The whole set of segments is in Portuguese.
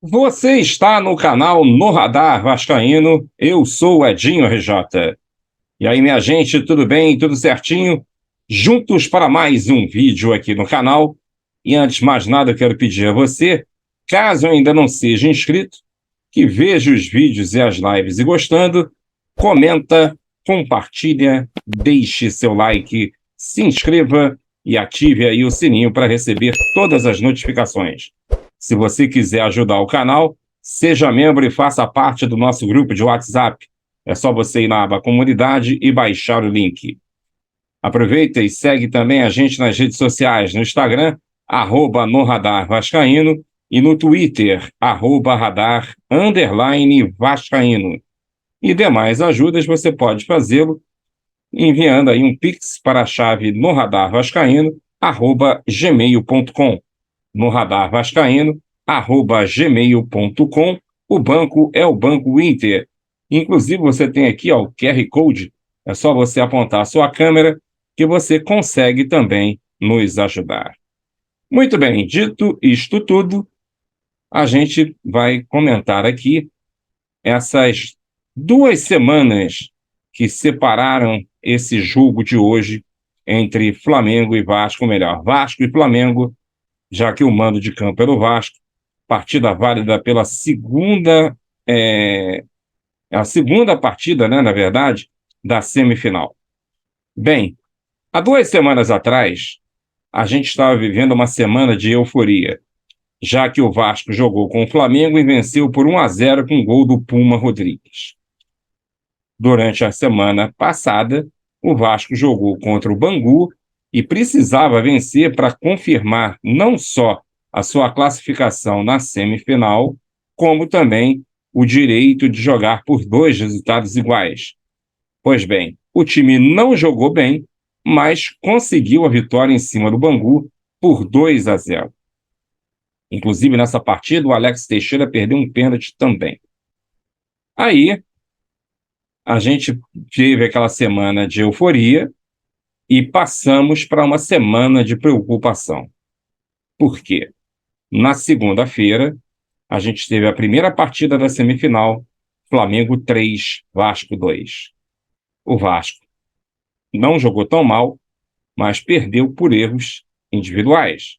Você está no canal No Radar Vascaíno, eu sou o Edinho RJ. E aí, minha gente, tudo bem? Tudo certinho? Juntos para mais um vídeo aqui no canal. E antes de mais nada, eu quero pedir a você, caso ainda não seja inscrito, que veja os vídeos e as lives e gostando, comenta, compartilha, deixe seu like, se inscreva e ative aí o sininho para receber todas as notificações. Se você quiser ajudar o canal, seja membro e faça parte do nosso grupo de WhatsApp. É só você ir na aba Comunidade e baixar o link. Aproveita e segue também a gente nas redes sociais, no Instagram, @NoRadarVascaíno, e no Twitter, @radar_Vascaíno. E demais ajudas você pode fazê-lo enviando aí um Pix para a chave noradarvascaíno@gmail.com. noradarvascaíno@gmail.com. O banco é o Banco Inter. Inclusive, você tem aqui ó, o QR Code. É só você apontar a sua câmera que você consegue também nos ajudar. Muito bem, dito isto tudo, a gente vai comentar aqui essas 2 semanas que separaram esse jogo de hoje entre Flamengo e Vasco, ou melhor, Vasco e Flamengo, já que o mando de campo era o Vasco. Partida válida pela segunda, a segunda partida, né, na verdade, da semifinal. Bem, há 2 semanas atrás, a gente estava vivendo uma semana de euforia, já que o Vasco jogou com o Flamengo e venceu por 1-0 com gol do Puma Rodrigues. Durante a semana passada, o Vasco jogou contra o Bangu e precisava vencer para confirmar não só a sua classificação na semifinal, como também o direito de jogar por 2 resultados iguais. Pois bem, o time não jogou bem, mas conseguiu a vitória em cima do Bangu por 2-0. Inclusive, nessa partida, o Alex Teixeira perdeu um pênalti também. Aí, a gente teve aquela semana de euforia e passamos para uma semana de preocupação. Por quê? Na segunda-feira, a gente teve a primeira partida da semifinal, Flamengo 3, Vasco 2. O Vasco não jogou tão mal, mas perdeu por erros individuais.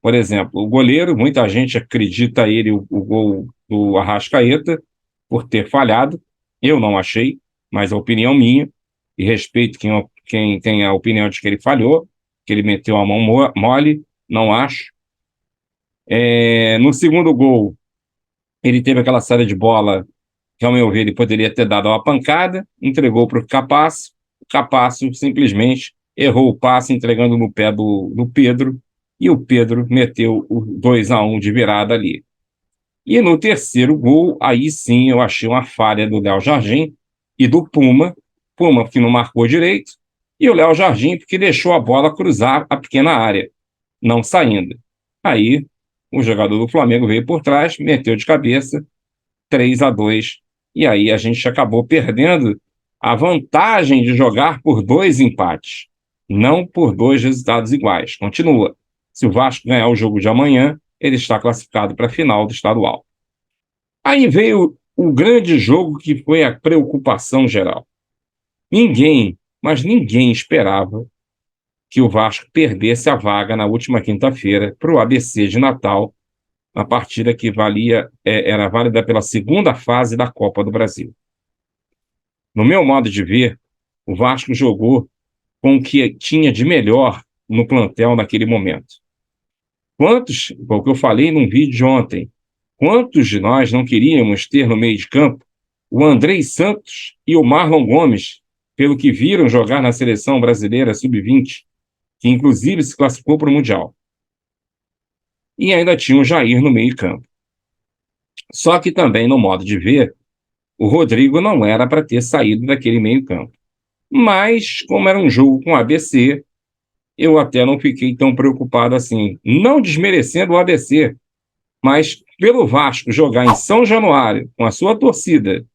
Por exemplo, o goleiro, muita gente acredita ele o gol do Arrascaeta por ter falhado. Eu não achei, mas a opinião minha, e respeito quem tem a opinião de que ele falhou, que ele meteu a mão mole, não acho. No segundo gol, ele teve aquela saída de bola que, ao meu ver, ele poderia ter dado uma pancada, entregou para o Capasso simplesmente errou o passe entregando no pé do Pedro, e o Pedro meteu o 2-1 de virada ali. E no terceiro gol, aí sim eu achei uma falha do Léo Jardim e do Puma que não marcou direito, e o Léo Jardim porque deixou a bola cruzar a pequena área, não saindo. Aí o jogador do Flamengo veio por trás, meteu de cabeça, 3-2, e aí a gente acabou perdendo a vantagem de jogar por 2 empates, não por 2 resultados iguais. Continua. Se o Vasco ganhar o jogo de amanhã, ele está classificado para a final do estadual. Aí veio o grande jogo que foi a preocupação geral. Ninguém, mas ninguém esperava que o Vasco perdesse a vaga na última quinta-feira para o ABC de Natal, uma partida que era válida pela segunda fase da Copa do Brasil. No meu modo de ver, o Vasco jogou com o que tinha de melhor no plantel naquele momento. O que eu falei num vídeo ontem, quantos de nós não queríamos ter no meio de campo o Andrei Santos e o Marlon Gomes, pelo que viram jogar na seleção brasileira sub-20, que inclusive se classificou para o Mundial. E ainda tinha o Jair no meio campo. Só que também, no modo de ver, o Rodrigo não era para ter saído daquele meio campo. Mas, como era um jogo com ABC, eu até não fiquei tão preocupado assim. Não desmerecendo o ABC, mas pelo Vasco jogar em São Januário, com a sua torcida,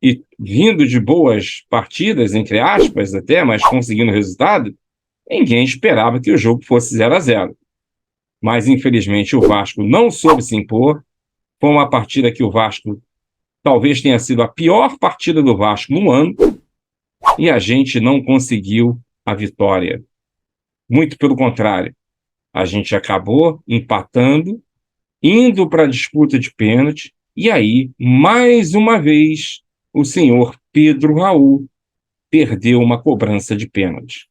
e vindo de boas partidas, entre aspas até, mas conseguindo resultado, ninguém esperava que o jogo fosse 0-0. Mas, infelizmente, o Vasco não soube se impor, Foi uma partida que o Vasco talvez tenha sido a pior partida do Vasco no ano e a gente não conseguiu a vitória. Muito pelo contrário, a gente acabou empatando, indo para a disputa de pênalti, e aí, mais uma vez, o senhor Pedro Raul perdeu uma cobrança de pênalti.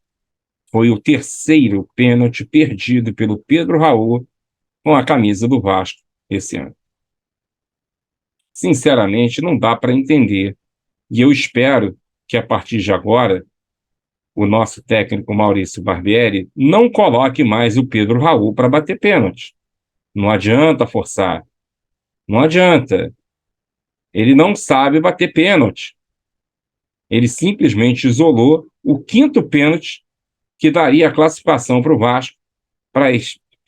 Foi o terceiro pênalti perdido pelo Pedro Raul com a camisa do Vasco esse ano. Sinceramente, não dá para entender. E eu espero que, a partir de agora, o nosso técnico Maurício Barbieri não coloque mais o Pedro Raul para bater pênalti. Não adianta forçar. Não adianta. Ele não sabe bater pênalti. Ele simplesmente isolou o quinto pênalti que daria a classificação para o Vasco para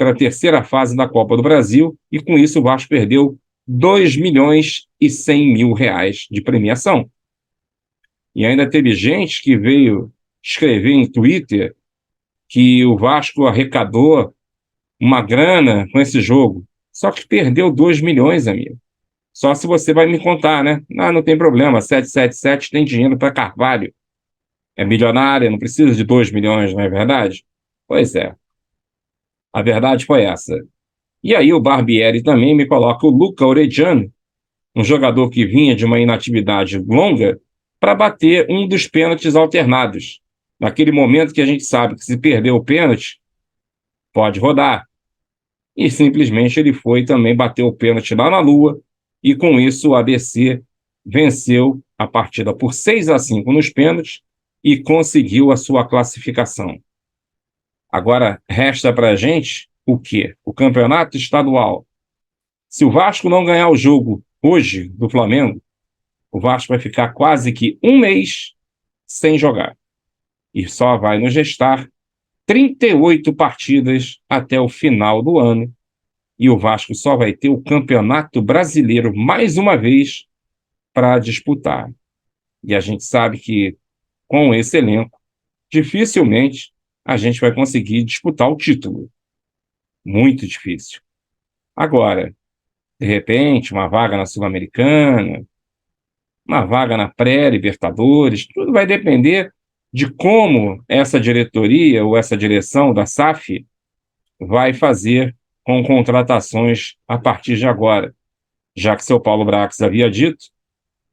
a terceira fase da Copa do Brasil, e com isso o Vasco perdeu 2.100.000 de premiação. E ainda teve gente que veio escrever em Twitter que o Vasco arrecadou uma grana com esse jogo. Só que perdeu 2 milhões, amigo. Só se você vai me contar, né? Não tem problema, 777 tem dinheiro para Carvalho. É milionária, não precisa de 2 milhões, não é verdade? Pois é. A verdade foi essa. E aí o Barbieri também me coloca o Luca Orediano, um jogador que vinha de uma inatividade longa, para bater um dos pênaltis alternados. Naquele momento que a gente sabe que se perder o pênalti, pode rodar. E simplesmente ele foi também bater o pênalti lá na Lua, e com isso o ABC venceu a partida por 6-5 nos pênaltis e conseguiu a sua classificação. Agora, resta para a gente o quê? O campeonato estadual. Se o Vasco não ganhar o jogo hoje do Flamengo, o Vasco vai ficar quase que um mês sem jogar. E só vai nos restar 38 partidas até o final do ano. E o Vasco só vai ter o Campeonato Brasileiro mais uma vez para disputar. E a gente sabe que, com esse elenco, dificilmente a gente vai conseguir disputar o título. Muito difícil. Agora, de repente, uma vaga na Sul-Americana, uma vaga na pré-Libertadores, tudo vai depender de como essa diretoria ou essa direção da SAF vai fazer com contratações a partir de agora, já que seu Paulo Brax havia dito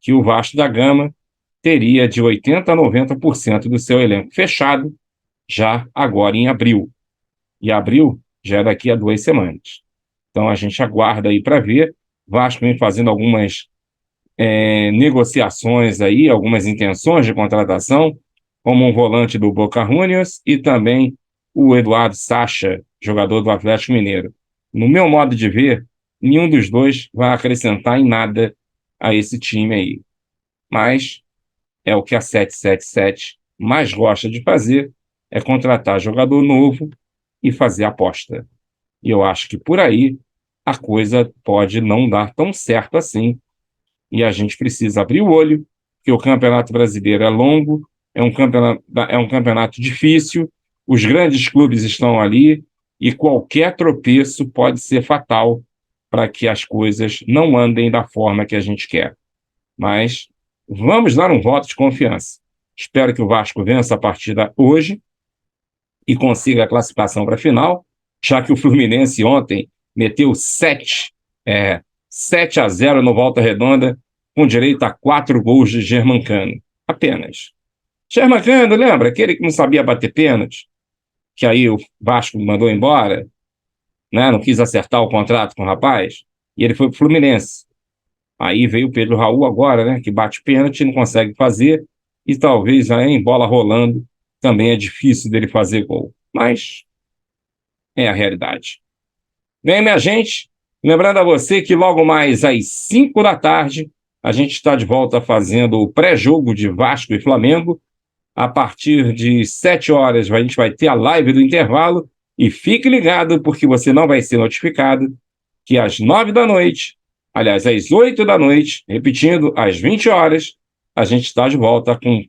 que o Vasco da Gama teria de 80% a 90% do seu elenco fechado já agora em abril. E abril já é daqui a 2 semanas. Então a gente aguarda aí para ver. Vasco vem fazendo algumas negociações aí, algumas intenções de contratação, como um volante do Boca Juniors e também o Eduardo Sacha, jogador do Atlético Mineiro. No meu modo de ver, nenhum dos dois vai acrescentar em nada a esse time aí. Mas é o que a 777 mais gosta de fazer, é contratar jogador novo e fazer aposta. E eu acho que por aí a coisa pode não dar tão certo assim. E a gente precisa abrir o olho, que o Campeonato Brasileiro é longo, é um campeonato difícil, os grandes clubes estão ali e qualquer tropeço pode ser fatal para que as coisas não andem da forma que a gente quer. Mas vamos dar um voto de confiança. Espero que o Vasco vença a partida hoje e consiga a classificação para a final, já que o Fluminense ontem meteu 7-0 no Volta Redonda, com direito a 4 gols de Germancano. Apenas. Germancano, lembra? Aquele que não sabia bater pênalti, que aí o Vasco mandou embora, né? Não quis acertar o contrato com o rapaz, e ele foi pro Fluminense. Aí veio o Pedro Raul agora, né? Que bate pênalti, não consegue fazer, e talvez aí, em bola rolando também é difícil dele fazer gol. Mas é a realidade. Bem, minha gente, lembrando a você que logo mais às 5 da tarde, a gente está de volta fazendo o pré-jogo de Vasco e Flamengo. A partir de 7 horas, a gente vai ter a live do intervalo. E fique ligado, porque você não vai ser notificado que às 9 da noite, aliás, às 8 da noite, repetindo, às 20 horas, a gente está de volta com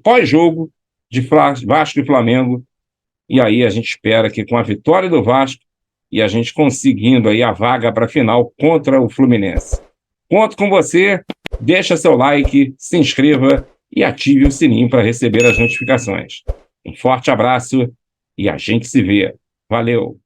pós-jogo de Vasco e Flamengo. E aí a gente espera que com a vitória do Vasco, e a gente conseguindo aí a vaga para a final contra o Fluminense. Conto com você, deixa seu like, se inscreva e ative o sininho para receber as notificações. Um forte abraço e a gente se vê. Valeu!